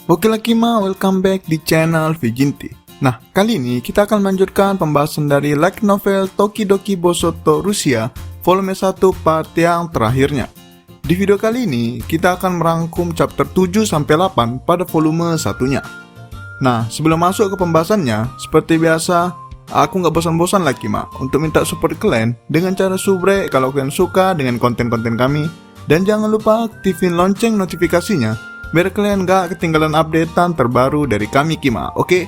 Oke lah Kima, welcome back di channel Vijinti. Nah, kali ini kita akan melanjutkan pembahasan dari light novel Tokidoki Bosoto Rusia volume 1 part yang terakhirnya. Di video kali ini, kita akan merangkum chapter 7-8 pada volume satunya. Nah, sebelum masuk ke pembahasannya, seperti biasa, aku nggak bosan-bosan lah Kima untuk minta support kalian dengan cara subrek kalau kalian suka dengan konten-konten kami. Dan jangan lupa aktifin lonceng notifikasinya biar kalian gak ketinggalan updatean terbaru dari kami Kima, oke?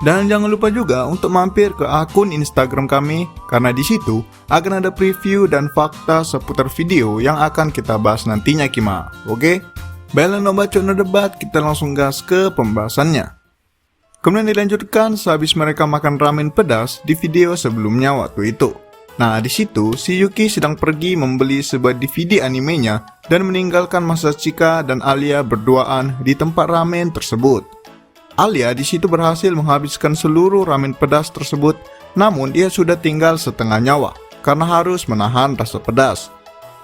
Dan jangan lupa juga untuk mampir ke akun Instagram kami karena di situ akan ada preview dan fakta seputar video yang akan kita bahas nantinya Kima, oke? Baiklah no bacot no debat, kita langsung gas ke pembahasannya. Kemudian dilanjutkan sehabis mereka makan ramen pedas di video sebelumnya waktu itu. Nah, di situ si Yuki sedang pergi membeli sebuah DVD animenya dan meninggalkan Masachika dan Alia berduaan di tempat ramen tersebut. Alia di situ berhasil menghabiskan seluruh ramen pedas tersebut, namun dia sudah tinggal setengah nyawa karena harus menahan rasa pedas.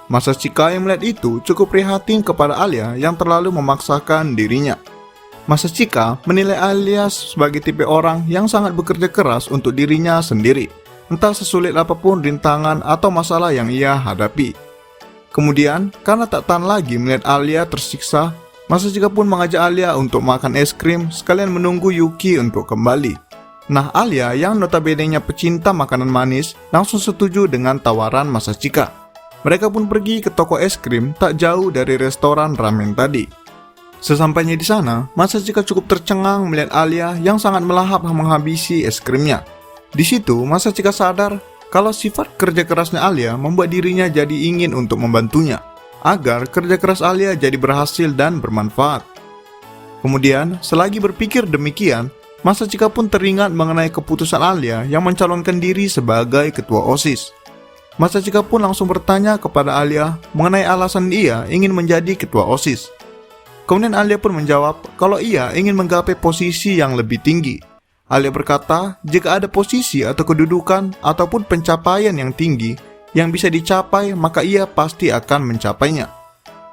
Masachika yang melihat itu cukup prihatin kepada Alia yang terlalu memaksakan dirinya. Masachika menilai Alia sebagai tipe orang yang sangat bekerja keras untuk dirinya sendiri, entah sesulit apapun rintangan atau masalah yang ia hadapi. Kemudian, karena tak tahan lagi melihat Alia tersiksa, Masachika pun mengajak Alia untuk makan es krim sekalian menunggu Yuki untuk kembali. Nah, Alia yang notabene-nya pecinta makanan manis langsung setuju dengan tawaran Masachika. Mereka pun pergi ke toko es krim tak jauh dari restoran ramen tadi. Sesampainya di sana, Masachika cukup tercengang melihat Alia yang sangat melahap menghabisi es krimnya. Di situ, Masachika sadar kalau sifat kerja kerasnya Alia membuat dirinya jadi ingin untuk membantunya, agar kerja keras Alia jadi berhasil dan bermanfaat. Kemudian, selagi berpikir demikian, Masachika pun teringat mengenai keputusan Alia yang mencalonkan diri sebagai ketua OSIS. Masachika pun langsung bertanya kepada Alia mengenai alasan ia ingin menjadi ketua OSIS. Kemudian Alia pun menjawab kalau ia ingin menggapai posisi yang lebih tinggi. Alia berkata, jika ada posisi atau kedudukan ataupun pencapaian yang tinggi yang bisa dicapai, maka ia pasti akan mencapainya.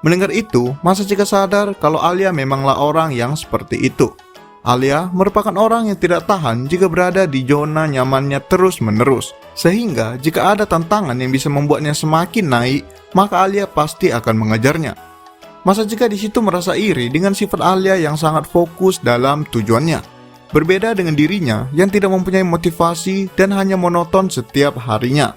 Mendengar itu, Masachika sadar kalau Alia memanglah orang yang seperti itu. Alia merupakan orang yang tidak tahan jika berada di zona nyamannya terus-menerus, sehingga jika ada tantangan yang bisa membuatnya semakin naik, maka Alia pasti akan mengejarnya. Masachika di situ merasa iri dengan sifat Alia yang sangat fokus dalam tujuannya. Berbeda dengan dirinya yang tidak mempunyai motivasi dan hanya monoton setiap harinya.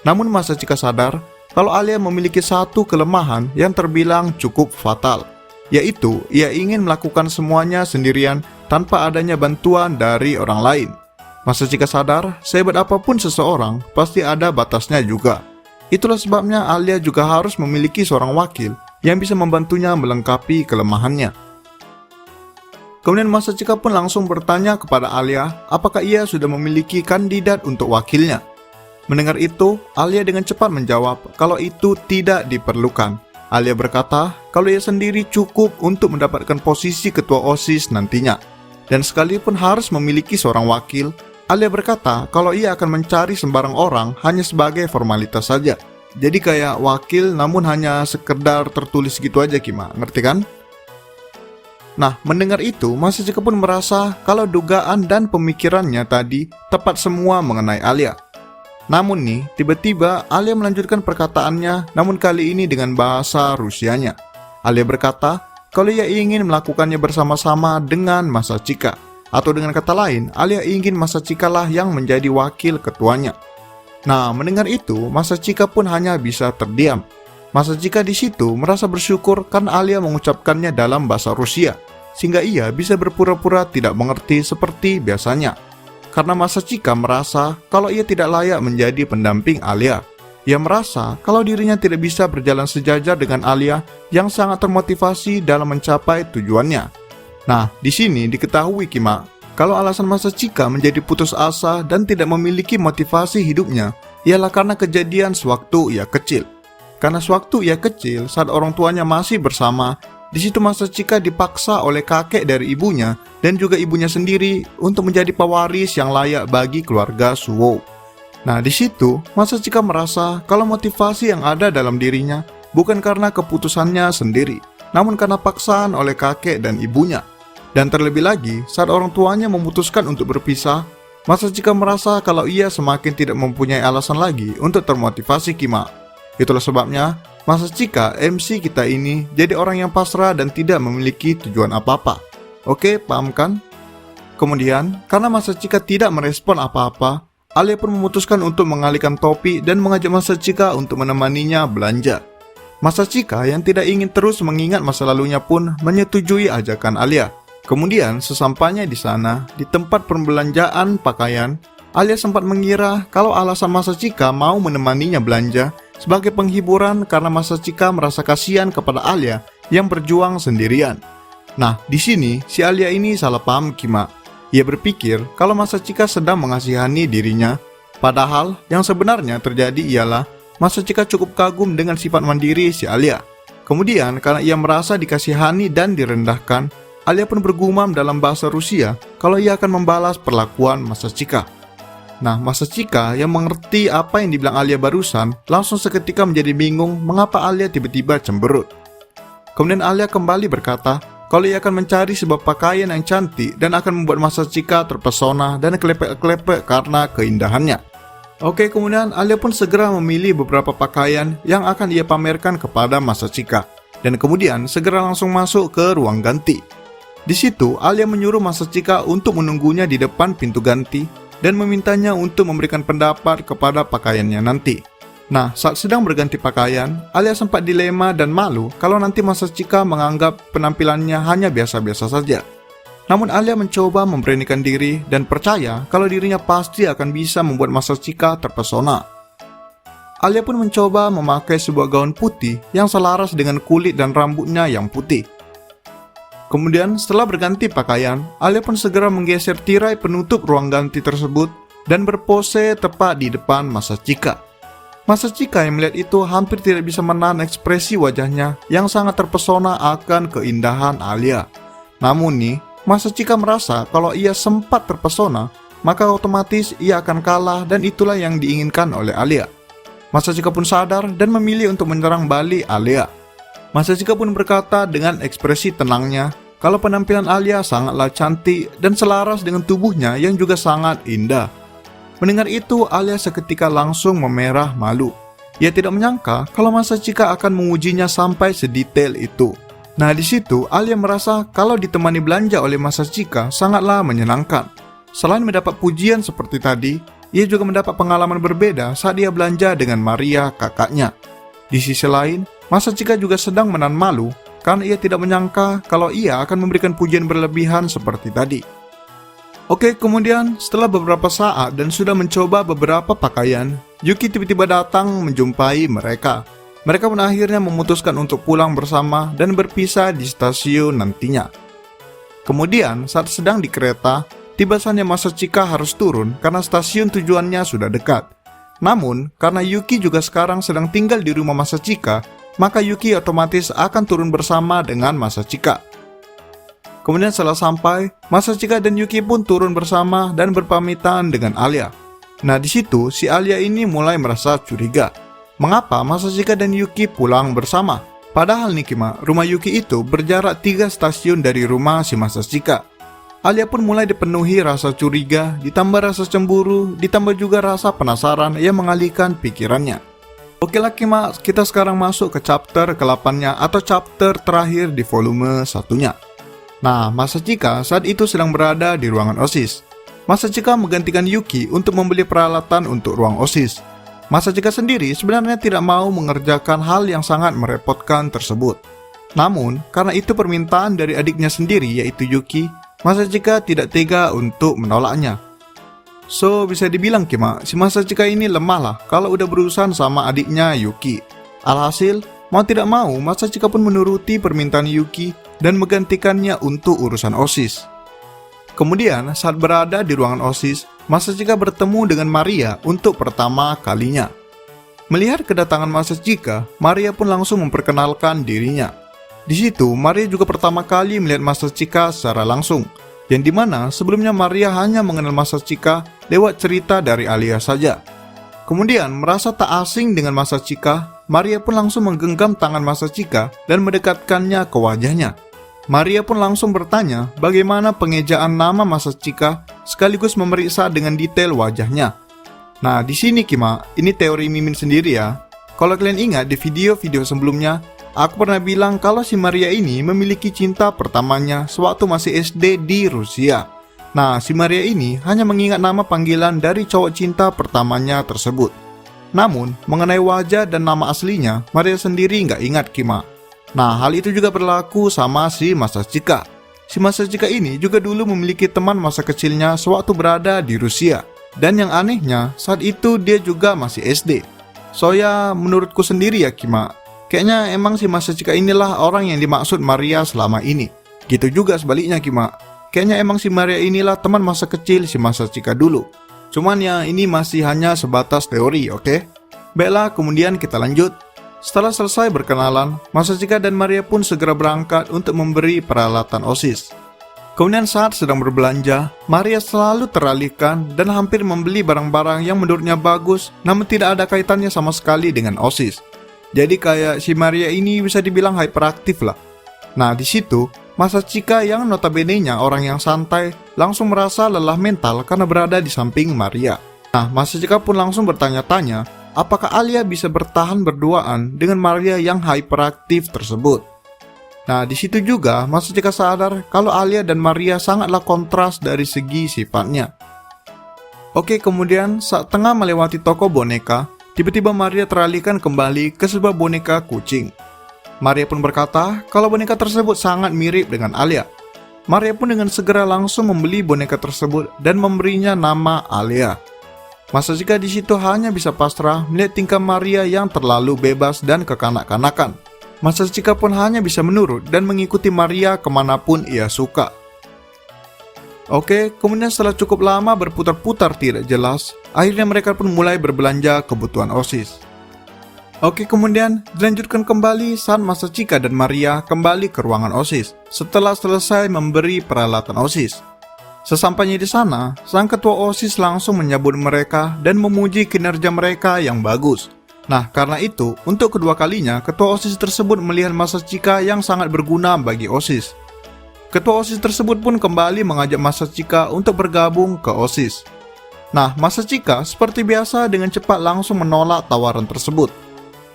Namun Masachika sadar kalau Alia memiliki satu kelemahan yang terbilang cukup fatal, yaitu ia ingin melakukan semuanya sendirian tanpa adanya bantuan dari orang lain. Masachika sadar sehebat apapun seseorang pasti ada batasnya juga. Itulah sebabnya Alia juga harus memiliki seorang wakil yang bisa membantunya melengkapi kelemahannya. Kemudian Masachika pun langsung bertanya kepada Alia apakah ia sudah memiliki kandidat untuk wakilnya. Mendengar itu, Alia dengan cepat menjawab kalau itu tidak diperlukan. Alia berkata kalau ia sendiri cukup untuk mendapatkan posisi ketua OSIS nantinya. Dan sekalipun harus memiliki seorang wakil, Alia berkata kalau ia akan mencari sembarang orang hanya sebagai formalitas saja. Jadi kayak wakil namun hanya sekedar tertulis gitu aja Kima, ngerti kan? Nah, mendengar itu, Masachika pun merasa kalau dugaan dan pemikirannya tadi tepat semua mengenai Alia. Namun nih, tiba-tiba Alia melanjutkan perkataannya, namun kali ini dengan bahasa Rusianya. Alia berkata kalau ia ingin melakukannya bersama-sama dengan Masachika. Atau dengan kata lain, Alia ingin Masachika lah yang menjadi wakil ketuanya. Nah, mendengar itu, Masachika pun hanya bisa terdiam. Masachika di situ merasa bersyukur karena Alia mengucapkannya dalam bahasa Rusia, sehingga ia bisa berpura-pura tidak mengerti seperti biasanya. Karena Masachika merasa kalau ia tidak layak menjadi pendamping Alia. Ia merasa kalau dirinya tidak bisa berjalan sejajar dengan Alia yang sangat termotivasi dalam mencapai tujuannya. Nah, di sini diketahui Kima, kalau alasan Masachika menjadi putus asa dan tidak memiliki motivasi hidupnya ialah karena kejadian sewaktu ia kecil. Karena sewaktu ia kecil, saat orang tuanya masih bersama, di situ Masachika dipaksa oleh kakek dari ibunya dan juga ibunya sendiri untuk menjadi pewaris yang layak bagi keluarga Suwo. Nah, di situ Masachika merasa kalau motivasi yang ada dalam dirinya bukan karena keputusannya sendiri, namun karena paksaan oleh kakek dan ibunya. Dan terlebih lagi, saat orang tuanya memutuskan untuk berpisah, Masachika merasa kalau ia semakin tidak mempunyai alasan lagi untuk termotivasi Kima. Itulah sebabnya, Masachika MC kita ini jadi orang yang pasrah dan tidak memiliki tujuan apa-apa. Oke, paham kan? Kemudian, karena Masachika tidak merespon apa-apa, Alia pun memutuskan untuk mengalihkan topi dan mengajak Masachika untuk menemaninya belanja. Masachika yang tidak ingin terus mengingat masa lalunya pun menyetujui ajakan Alia. Kemudian, sesampainya di sana, di tempat perbelanjaan pakaian, Alia sempat mengira kalau alasan Masachika mau menemaninya belanja sebagai penghiburan karena Masachika merasa kasihan kepada Alia yang berjuang sendirian. Nah, di sini si Alia ini salah paham Kima. Ia berpikir kalau Masachika sedang mengasihani dirinya, padahal yang sebenarnya terjadi ialah Masachika cukup kagum dengan sifat mandiri si Alia. Kemudian, karena ia merasa dikasihani dan direndahkan, Alia pun bergumam dalam bahasa Rusia kalau ia akan membalas perlakuan Masachika. Nah, Masachika yang mengerti apa yang dibilang Alia barusan langsung seketika menjadi bingung mengapa Alia tiba-tiba cemberut. Kemudian Alia kembali berkata kalau ia akan mencari sebuah pakaian yang cantik dan akan membuat Masachika terpesona dan kelepek-kelepek karena keindahannya. Oke, kemudian Alia pun segera memilih beberapa pakaian yang akan ia pamerkan kepada Masachika dan kemudian segera langsung masuk ke ruang ganti. Di situ, Alia menyuruh Masachika untuk menunggunya di depan pintu ganti dan memintanya untuk memberikan pendapat kepada pakaiannya nanti. Nah, saat sedang berganti pakaian, Alia sempat dilema dan malu kalau nanti Masachika menganggap penampilannya hanya biasa-biasa saja. Namun Alia mencoba memberanikan diri dan percaya kalau dirinya pasti akan bisa membuat Masachika terpesona. Alia pun mencoba memakai sebuah gaun putih yang selaras dengan kulit dan rambutnya yang putih. Kemudian setelah berganti pakaian, Alia pun segera menggeser tirai penutup ruang ganti tersebut dan berpose tepat di depan Masachika. Masachika yang melihat itu hampir tidak bisa menahan ekspresi wajahnya yang sangat terpesona akan keindahan Alia. Namun nih, Masachika merasa kalau ia sempat terpesona, maka otomatis ia akan kalah dan itulah yang diinginkan oleh Alia. Masachika pun sadar dan memilih untuk menyerang balik Alia. Masachika pun berkata dengan ekspresi tenangnya kalau penampilan Alia sangatlah cantik dan selaras dengan tubuhnya yang juga sangat indah. Mendengar itu, Alia seketika langsung memerah malu. Ia tidak menyangka kalau Masachika akan mengujinya sampai sedetail itu. Nah, di situ Alia merasa kalau ditemani belanja oleh Masachika sangatlah menyenangkan. Selain mendapat pujian seperti tadi, ia juga mendapat pengalaman berbeda saat dia belanja dengan Maria, kakaknya. Di sisi lain, Masachika juga sedang menahan malu karena ia tidak menyangka kalau ia akan memberikan pujian berlebihan seperti tadi. Oke, kemudian setelah beberapa saat dan sudah mencoba beberapa pakaian, Yuki tiba-tiba datang menjumpai mereka. Mereka pun akhirnya memutuskan untuk pulang bersama dan berpisah di stasiun nantinya. Kemudian saat sedang di kereta, tiba saatnya Masachika harus turun karena stasiun tujuannya sudah dekat. Namun, karena Yuki juga sekarang sedang tinggal di rumah Masachika, maka Yuki otomatis akan turun bersama dengan Masachika. Kemudian setelah sampai, Masachika dan Yuki pun turun bersama dan berpamitan dengan Alia. Nah, di situ si Alia ini mulai merasa curiga. Mengapa Masachika dan Yuki pulang bersama? Padahal nih Kima, rumah Yuki itu berjarak 3 stasiun dari rumah si Masachika. Alia pun mulai dipenuhi rasa curiga, ditambah rasa cemburu, ditambah juga rasa penasaran yang mengalihkan pikirannya. Oke lah Kima, kita sekarang masuk ke chapter ke-8-nya atau chapter terakhir di volume 1-nya. Nah, Masachika saat itu sedang berada di ruangan OSIS. Masachika menggantikan Yuki untuk membeli peralatan untuk ruang OSIS. Masachika sendiri sebenarnya tidak mau mengerjakan hal yang sangat merepotkan tersebut. Namun, karena itu permintaan dari adiknya sendiri yaitu Yuki, Masachika tidak tega untuk menolaknya. So, bisa dibilang Kima, si Masachika ini lemah lah kalau udah berurusan sama adiknya Yuki. Alhasil, mau tidak mau, Masachika pun menuruti permintaan Yuki dan menggantikannya untuk urusan OSIS. Kemudian, saat berada di ruangan OSIS, Masachika bertemu dengan Maria untuk pertama kalinya. Melihat kedatangan Masachika, Maria pun langsung memperkenalkan dirinya. Di situ, Maria juga pertama kali melihat Masachika secara langsung, yang dimana sebelumnya Maria hanya mengenal Masachika lewat cerita dari Alia saja. Kemudian, merasa tak asing dengan Masachika, Maria pun langsung menggenggam tangan Masachika dan mendekatkannya ke wajahnya. Maria pun langsung bertanya bagaimana pengejaan nama Masachika sekaligus memeriksa dengan detail wajahnya. Nah, di sini Kima, ini teori Mimin sendiri ya. Kalau kalian ingat di video-video sebelumnya, aku pernah bilang kalau si Maria ini memiliki cinta pertamanya sewaktu masih SD di Rusia. Nah, si Maria ini hanya mengingat nama panggilan dari cowok cinta pertamanya tersebut. Namun, mengenai wajah dan nama aslinya, Maria sendiri nggak ingat Kima. Nah, hal itu juga berlaku sama si Masachika. Si Masachika ini juga dulu memiliki teman masa kecilnya sewaktu berada di Rusia. Dan yang anehnya, saat itu dia juga masih SD. So ya, menurutku sendiri ya Kima, kayaknya emang si Masachika inilah orang yang dimaksud Maria selama ini. Gitu juga sebaliknya Kima, kayaknya emang si Maria inilah teman masa kecil si Masachika dulu. Cuman ya ini masih hanya sebatas teori, oke? Baiklah, kemudian kita lanjut. Setelah selesai berkenalan, Masachika dan Maria pun segera berangkat untuk memberi peralatan OSIS. Kemudian saat sedang berbelanja, Maria selalu teralihkan dan hampir membeli barang-barang yang menurutnya bagus namun tidak ada kaitannya sama sekali dengan OSIS. Jadi kayak si Maria ini bisa dibilang hyperaktif lah. Nah di situ, Masachika yang notabene-nya orang yang santai langsung merasa lelah mental karena berada di samping Maria. Nah Masachika pun langsung bertanya-tanya apakah Alia bisa bertahan berduaan dengan Maria yang hyperaktif tersebut. Nah, di situ juga Masachika sadar kalau Alia dan Maria sangatlah kontras dari segi sifatnya. Oke, kemudian saat tengah melewati toko boneka, tiba-tiba Maria teralihkan kembali ke sebuah boneka kucing. Maria pun berkata kalau boneka tersebut sangat mirip dengan Alia. Maria pun dengan segera langsung membeli boneka tersebut dan memberinya nama Alia. Masachika di situ hanya bisa pasrah melihat tingkah Maria yang terlalu bebas dan kekanak-kanakan. Masachika pun hanya bisa menurut dan mengikuti Maria kemanapun ia suka. Oke, kemudian setelah cukup lama berputar-putar tidak jelas, akhirnya mereka pun mulai berbelanja kebutuhan OSIS. Oke, kemudian dilanjutkan kembali saat Masachika dan Maria kembali ke ruangan OSIS setelah selesai memberi peralatan OSIS. Sesampainya di sana, sang ketua OSIS langsung menyambut mereka dan memuji kinerja mereka yang bagus. Nah, karena itu, untuk kedua kalinya, ketua OSIS tersebut melihat Masachika yang sangat berguna bagi OSIS. Ketua OSIS tersebut pun kembali mengajak Masachika untuk bergabung ke OSIS. Nah, Masachika seperti biasa dengan cepat langsung menolak tawaran tersebut.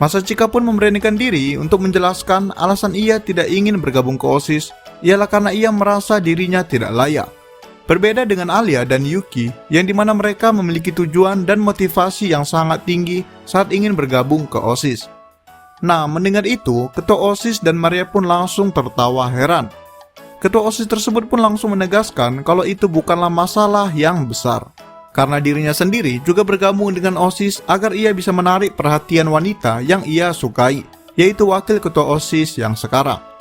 Masachika pun memberanikan diri untuk menjelaskan alasan ia tidak ingin bergabung ke OSIS, ialah karena ia merasa dirinya tidak layak. Berbeda dengan Alia dan Yuki, yang dimana mereka memiliki tujuan dan motivasi yang sangat tinggi saat ingin bergabung ke OSIS. Nah, mendengar itu, ketua OSIS dan Maria pun langsung tertawa heran. Ketua OSIS tersebut pun langsung menegaskan kalau itu bukanlah masalah yang besar. Karena dirinya sendiri juga bergabung dengan OSIS agar ia bisa menarik perhatian wanita yang ia sukai, yaitu wakil ketua OSIS yang sekarang.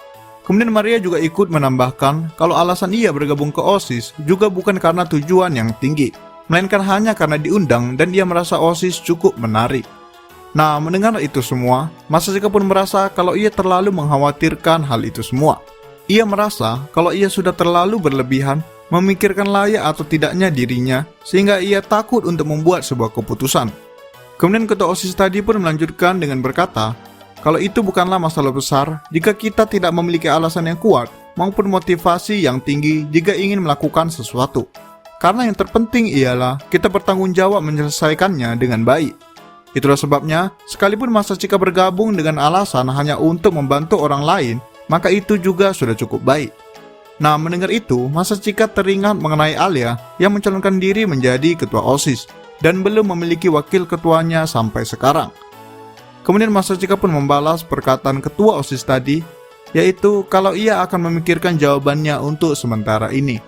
Kemudian Maria juga ikut menambahkan kalau alasan ia bergabung ke OSIS juga bukan karena tujuan yang tinggi, melainkan hanya karena diundang dan ia merasa OSIS cukup menarik. Nah, mendengar itu semua, Masachika pun merasa kalau ia terlalu mengkhawatirkan hal itu semua. Ia merasa kalau ia sudah terlalu berlebihan memikirkan layak atau tidaknya dirinya, sehingga ia takut untuk membuat sebuah keputusan. Kemudian ketua OSIS tadi pun melanjutkan dengan berkata, kalau itu bukanlah masalah besar jika kita tidak memiliki alasan yang kuat maupun motivasi yang tinggi jika ingin melakukan sesuatu. Karena yang terpenting ialah kita bertanggung jawab menyelesaikannya dengan baik. Itulah sebabnya, sekalipun Masachika bergabung dengan alasan hanya untuk membantu orang lain, maka itu juga sudah cukup baik. Nah, mendengar itu, Masachika teringat mengenai Alia yang mencalonkan diri menjadi ketua OSIS dan belum memiliki wakil ketuanya sampai sekarang. Kemudian Masachika pun membalas perkataan ketua OSIS tadi, yaitu kalau ia akan memikirkan jawabannya untuk sementara ini.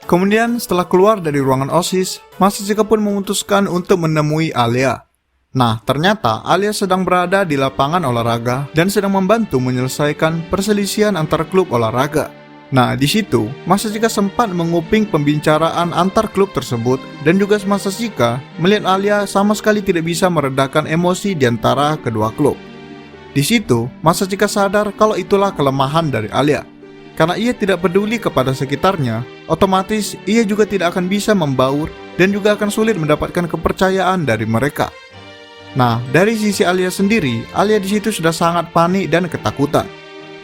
Kemudian setelah keluar dari ruangan OSIS, Masachika pun memutuskan untuk menemui Alia. Nah, ternyata Alia sedang berada di lapangan olahraga dan sedang membantu menyelesaikan perselisihan antar klub olahraga. Nah, di situ Masachika sempat menguping pembicaraan antar klub tersebut dan juga Masachika melihat Alia sama sekali tidak bisa meredakan emosi di antara kedua klub. Di situ Masachika sadar kalau itulah kelemahan dari Alia. Karena ia tidak peduli kepada sekitarnya, otomatis ia juga tidak akan bisa membaur dan juga akan sulit mendapatkan kepercayaan dari mereka. Nah, dari sisi Alia sendiri, Alia di situ sudah sangat panik dan ketakutan.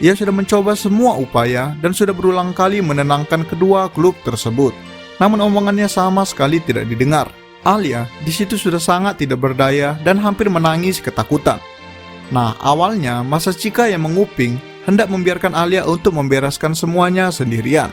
ia sudah mencoba semua upaya dan sudah berulang kali menenangkan kedua klub tersebut. Namun omongannya sama sekali tidak didengar. Alia di situ sudah sangat tidak berdaya dan hampir menangis ketakutan. Nah, awalnya Masachika yang menguping hendak membiarkan Alia untuk membereskan semuanya sendirian.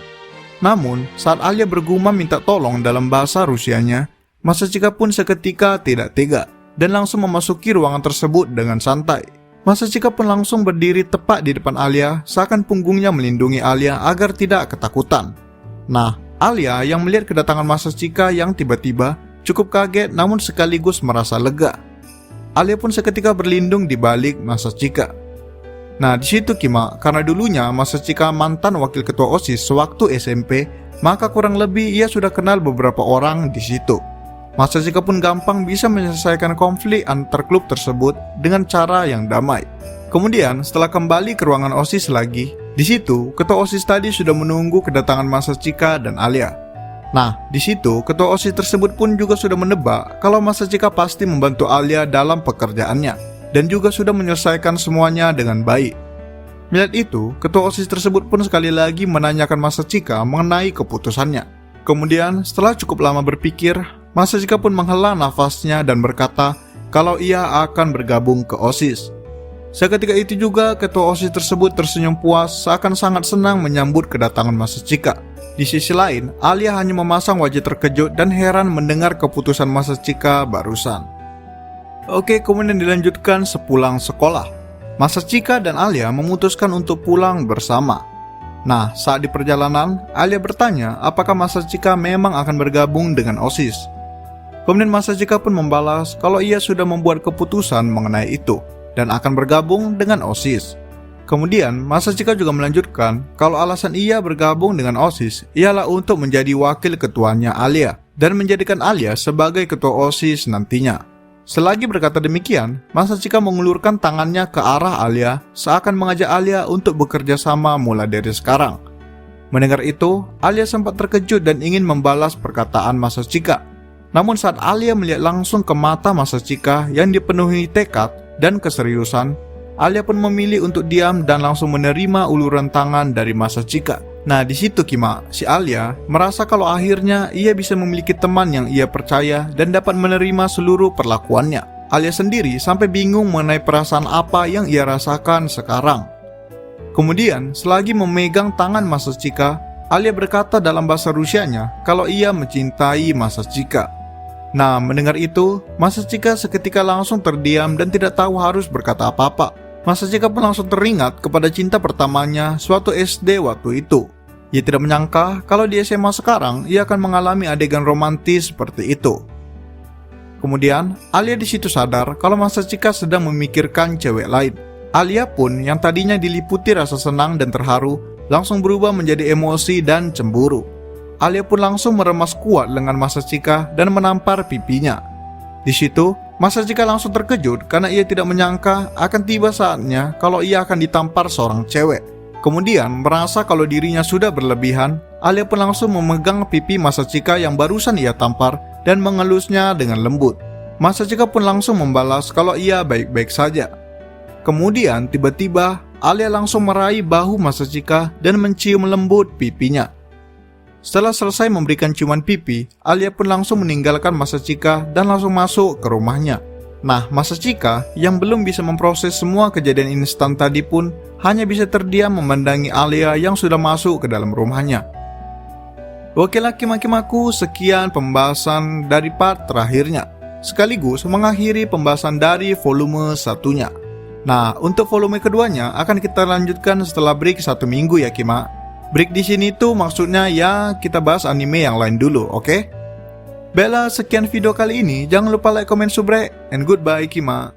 Namun, saat Alia bergumam minta tolong dalam bahasa Rusianya, Masachika pun seketika tidak tega dan langsung memasuki ruangan tersebut dengan santai. Masachika pun langsung berdiri tepat di depan Alia, seakan punggungnya melindungi Alia agar tidak ketakutan. Nah, Alia yang melihat kedatangan Masachika yang tiba-tiba cukup kaget namun sekaligus merasa lega. Alia pun seketika berlindung di balik Masachika. Nah, di situ Kima, karena dulunya Masachika mantan wakil ketua OSIS sewaktu SMP, maka kurang lebih ia sudah kenal beberapa orang di situ. Masachika pun gampang bisa menyelesaikan konflik antar klub tersebut dengan cara yang damai. Kemudian setelah kembali ke ruangan OSIS lagi, di situ ketua OSIS tadi sudah menunggu kedatangan Masachika dan Alia. Nah, di situ ketua OSIS tersebut pun juga sudah menebak kalau Masachika pasti membantu Alia dalam pekerjaannya dan juga sudah menyelesaikan semuanya dengan baik. Melihat itu, ketua OSIS tersebut pun sekali lagi menanyakan Masachika mengenai keputusannya. Kemudian setelah cukup lama berpikir, Masachika pun menghela nafasnya dan berkata kalau ia akan bergabung ke OSIS. Seketika itu juga ketua OSIS tersebut tersenyum puas seakan sangat senang menyambut kedatangan Masachika. Di sisi lain, Alia hanya memasang wajah terkejut dan heran mendengar keputusan Masachika barusan. Oke, kemudian dilanjutkan sepulang sekolah. Masachika dan Alia memutuskan untuk pulang bersama. Nah, saat di perjalanan, Alia bertanya apakah Masachika memang akan bergabung dengan OSIS. Kemudian Masachika pun membalas kalau ia sudah membuat keputusan mengenai itu dan akan bergabung dengan OSIS. Kemudian Masachika juga melanjutkan kalau alasan ia bergabung dengan OSIS ialah untuk menjadi wakil ketuanya Alia dan menjadikan Alia sebagai ketua OSIS nantinya. Selagi berkata demikian, Masachika mengulurkan tangannya ke arah Alia seakan mengajak Alia untuk bekerja sama mulai dari sekarang. Mendengar itu, Alia sempat terkejut dan ingin membalas perkataan Masachika. Namun saat Alia melihat langsung ke mata Masachika yang dipenuhi tekad dan keseriusan, Alia pun memilih untuk diam dan langsung menerima uluran tangan dari Masachika. Nah, di situ Kima, si Alia merasa kalau akhirnya ia bisa memiliki teman yang ia percaya dan dapat menerima seluruh perlakuannya. Alia sendiri sampai bingung mengenai perasaan apa yang ia rasakan sekarang. Kemudian, selagi memegang tangan Masachika, Alia berkata dalam bahasa Rusianya kalau ia mencintai Masachika. Nah, mendengar itu, Masachika seketika langsung terdiam dan tidak tahu harus berkata apa-apa. Masachika pun langsung teringat kepada cinta pertamanya suatu SD waktu itu. Ia tidak menyangka kalau di SMA sekarang ia akan mengalami adegan romantis seperti itu. Kemudian, Alia di situ sadar kalau Masachika sedang memikirkan cewek lain. Alia pun yang tadinya diliputi rasa senang dan terharu, langsung berubah menjadi emosi dan cemburu. Alia pun langsung meremas kuat lengan Masachika dan menampar pipinya. Di situ, Masachika langsung terkejut karena ia tidak menyangka akan tiba saatnya kalau ia akan ditampar seorang cewek. Kemudian, merasa kalau dirinya sudah berlebihan, Alia pun langsung memegang pipi Masachika yang barusan ia tampar dan mengelusnya dengan lembut. Masachika pun langsung membalas kalau ia baik-baik saja. Kemudian, tiba-tiba, Alia langsung meraih bahu Masachika dan mencium lembut pipinya. Setelah selesai memberikan ciuman pipi, Alia pun langsung meninggalkan Masachika dan langsung masuk ke rumahnya. Nah, Masachika yang belum bisa memproses semua kejadian instan tadi pun hanya bisa terdiam memandangi Alia yang sudah masuk ke dalam rumahnya. Oke laki-makimaku, sekian pembahasan dari part terakhirnya, sekaligus mengakhiri pembahasan dari volume satunya. Nah, untuk volume keduanya akan kita lanjutkan setelah break 1 minggu ya Kima. Break di sini tuh maksudnya ya kita bahas anime yang lain dulu, oke? Baiklah, sekian video kali ini. Jangan lupa like, comment, subscribe, and goodbye Kima.